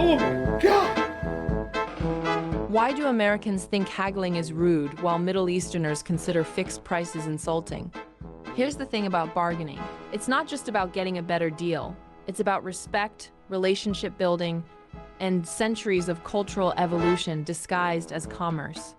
Oh my God! Why do Americans think haggling is rude while Middle Easterners consider fixed prices insulting? Here's the thing about bargaining. It's not just about getting a better deal. It's about respect, relationship building, and centuries of cultural evolution disguised as commerce.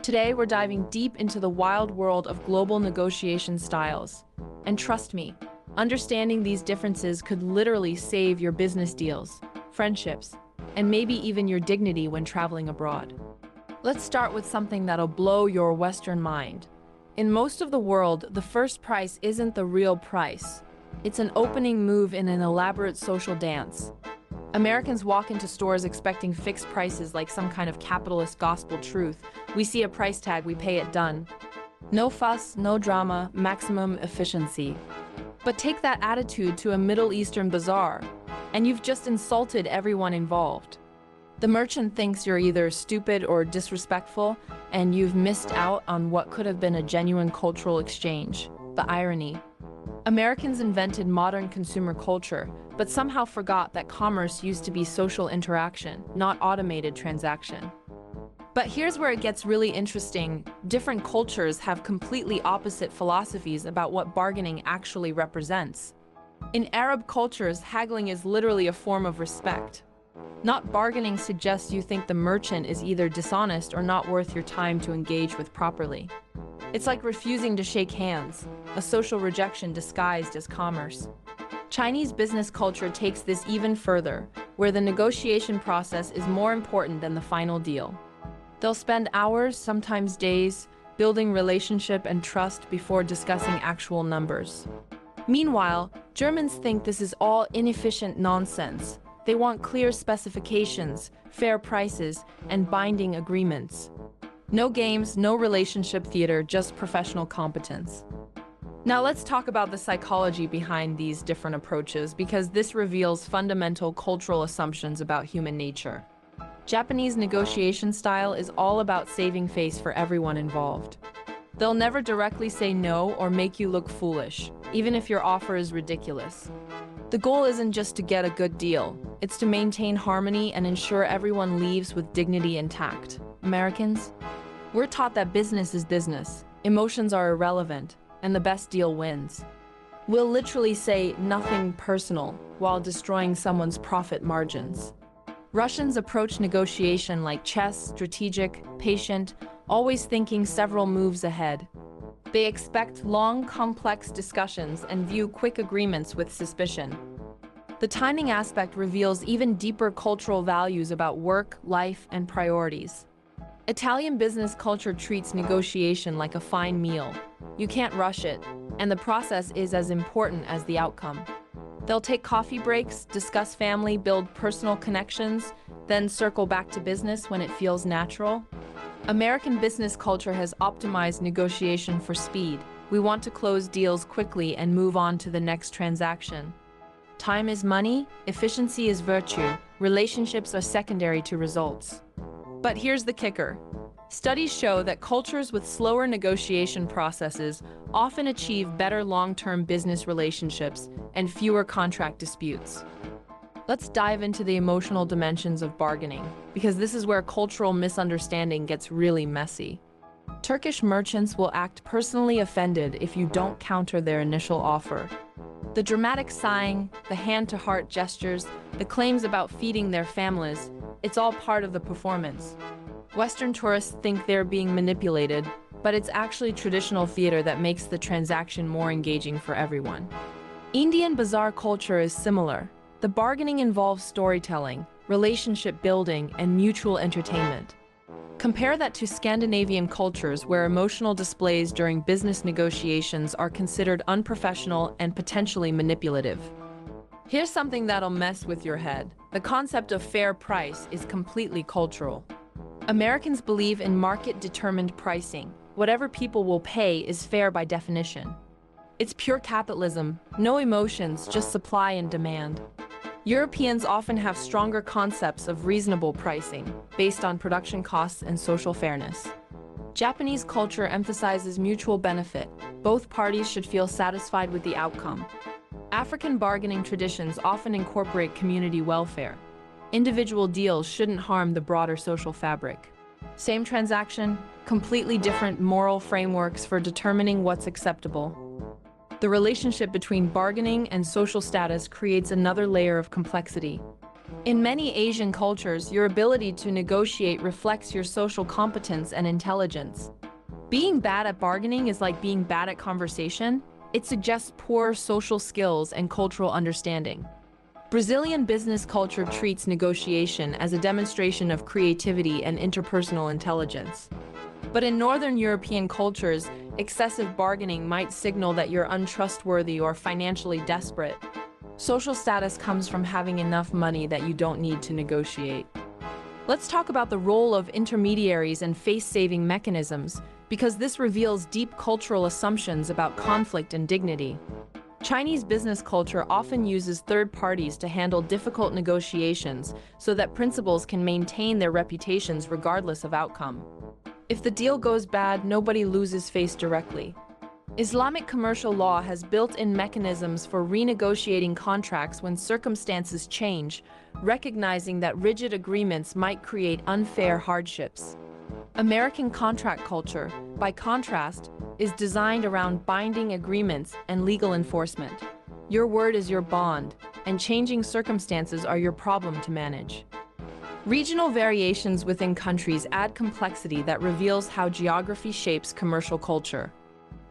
Today, we're diving deep into the wild world of global negotiation styles. And trust me, understanding these differences could literally save your business deals, friendships, and maybe even your dignity when traveling abroad. Let's start with something that'll blow your Western mind. In most of the world, the first price isn't the real price. It's an opening move in an elaborate social dance. Americans walk into stores expecting fixed prices like some kind of capitalist gospel truth. We see a price tag, we pay it, done. No fuss, no drama, maximum efficiency. But take that attitude to a Middle Eastern bazaar, and you've just insulted everyone involved. The merchant thinks you're either stupid or disrespectful, and you've missed out on what could have been a genuine cultural exchange. The irony. Americans invented modern consumer culture, but somehow forgot that commerce used to be social interaction, not automated transaction. But here's where it gets really interesting. Different cultures have completely opposite philosophies about what bargaining actually represents. In Arab cultures, haggling is literally a form of respect. Not bargaining suggests you think the merchant is either dishonest or not worth your time to engage with properly. It's like refusing to shake hands, a social rejection disguised as commerce. Chinese business culture takes this even further, where the negotiation process is more important than the final deal. They'll spend hours, sometimes days, building relationship and trust before discussing actual numbers. Meanwhile, Germans think this is all inefficient nonsense. They want clear specifications, fair prices, and binding agreements. No games, no relationship theater, just professional competence. Now let's talk about the psychology behind these different approaches, because this reveals fundamental cultural assumptions about human nature. Japanese negotiation style is all about saving face for everyone involved. They'll never directly say no or make you look foolish, even if your offer is ridiculous. The goal isn't just to get a good deal, it's to maintain harmony and ensure everyone leaves with dignity intact. Americans? We're taught that business is business, emotions are irrelevant, and the best deal wins. We'll literally say nothing personal while destroying someone's profit margins. Russians approach negotiation like chess, strategic, patient, always thinking several moves ahead. They expect long, complex discussions and view quick agreements with suspicion. The timing aspect reveals even deeper cultural values about work, life, and priorities. Italian business culture treats negotiation like a fine meal. You can't rush it, and the process is as important as the outcome. They'll take coffee breaks, discuss family, build personal connections, then circle back to business when it feels natural. American business culture has optimized negotiation for speed. We want to close deals quickly and move on to the next transaction. Time is money, efficiency is virtue, relationships are secondary to results. But here's the kicker. Studies show that cultures with slower negotiation processes often achieve better long-term business relationships and fewer contract disputes. Let's dive into the emotional dimensions of bargaining, because this is where cultural misunderstanding gets really messy. Turkish merchants will act personally offended if you don't counter their initial offer. The dramatic sighing, the hand-to-heart gestures, the claims about feeding their families, it's all part of the performance. Western tourists think they're being manipulated, but it's actually traditional theater that makes the transaction more engaging for everyone. Indian bazaar culture is similar. The bargaining involves storytelling, relationship building, and mutual entertainment. Compare that to Scandinavian cultures where emotional displays during business negotiations are considered unprofessional and potentially manipulative. Here's something that'll mess with your head. The concept of fair price is completely cultural. Americans believe in market-determined pricing. Whatever people will pay is fair by definition. It's pure capitalism, no emotions, just supply and demand. Europeans often have stronger concepts of reasonable pricing, based on production costs and social fairness. Japanese culture emphasizes mutual benefit. Both parties should feel satisfied with the outcome. African bargaining traditions often incorporate community welfare. Individual deals shouldn't harm the broader social fabric. Same transaction, completely different moral frameworks for determining what's acceptable. The relationship between bargaining and social status creates another layer of complexity. In many Asian cultures, your ability to negotiate reflects your social competence and intelligence. Being bad at bargaining is like being bad at conversation. It suggests poor social skills and cultural understanding. Brazilian business culture treats negotiation as a demonstration of creativity and interpersonal intelligence. But in Northern European cultures, excessive bargaining might signal that you're untrustworthy or financially desperate. Social status comes from having enough money that you don't need to negotiate. Let's talk about the role of intermediaries and face-saving mechanisms, because this reveals deep cultural assumptions about conflict and dignity. Chinese business culture often uses third parties to handle difficult negotiations so that principals can maintain their reputations regardless of outcome. If the deal goes bad, nobody loses face directly. Islamic commercial law has built-in mechanisms for renegotiating contracts when circumstances change, recognizing that rigid agreements might create unfair hardships. American contract culture, by contrast, is designed around binding agreements and legal enforcement. Your word is your bond, and changing circumstances are your problem to manage. Regional variations within countries add complexity that reveals how geography shapes commercial culture.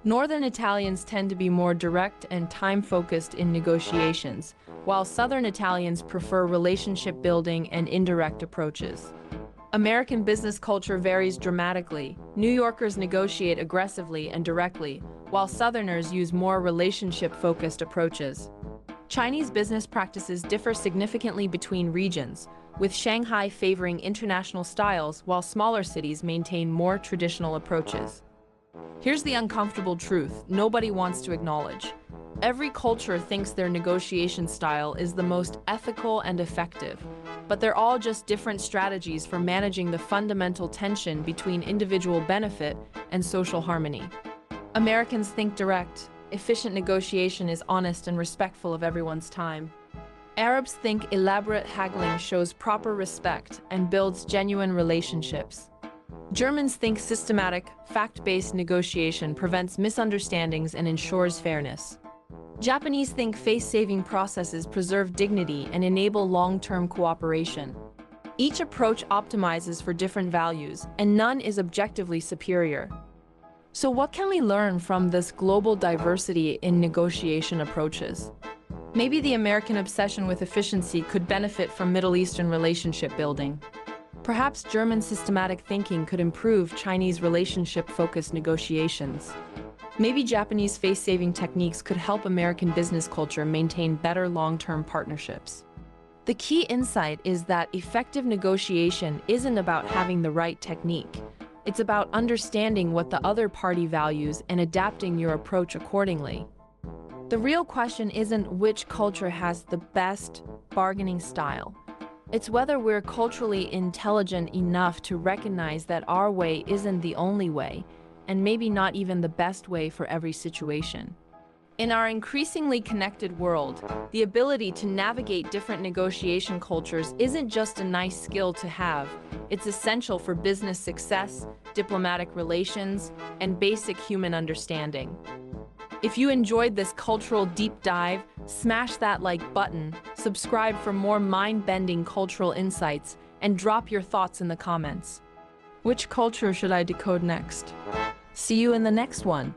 Northern Italians tend to be more direct and time-focused in negotiations, while Southern Italians prefer relationship building and indirect approaches. American business culture varies dramatically. New Yorkers negotiate aggressively and directly, while Southerners use more relationship-focused approaches. Chinese business practices differ significantly between regions, with Shanghai favoring international styles while smaller cities maintain more traditional approaches. Here's the uncomfortable truth nobody wants to acknowledge. Every culture thinks their negotiation style is the most ethical and effective, but they're all just different strategies for managing the fundamental tension between individual benefit and social harmony. Americans think direct, efficient negotiation is honest and respectful of everyone's time. Arabs think elaborate haggling shows proper respect and builds genuine relationships. Germans think systematic, fact-based negotiation prevents misunderstandings and ensures fairness. Japanese think face-saving processes preserve dignity and enable long-term cooperation. Each approach optimizes for different values, and none is objectively superior. So what can we learn from this global diversity in negotiation approaches? Maybe the American obsession with efficiency could benefit from Middle Eastern relationship building. Perhaps German systematic thinking could improve Chinese relationship-focused negotiations. Maybe Japanese face-saving techniques could help American business culture maintain better long-term partnerships. The key insight is that effective negotiation isn't about having the right technique. It's about understanding what the other party values and adapting your approach accordingly. The real question isn't which culture has the best bargaining style. It's whether we're culturally intelligent enough to recognize that our way isn't the only way, and maybe not even the best way for every situation. In our increasingly connected world, the ability to navigate different negotiation cultures isn't just a nice skill to have, it's essential for business success, diplomatic relations, and basic human understanding. If you enjoyed this cultural deep dive, smash that like button, subscribe for more mind-bending cultural insights, and drop your thoughts in the comments. Which culture should I decode next? See you in the next one.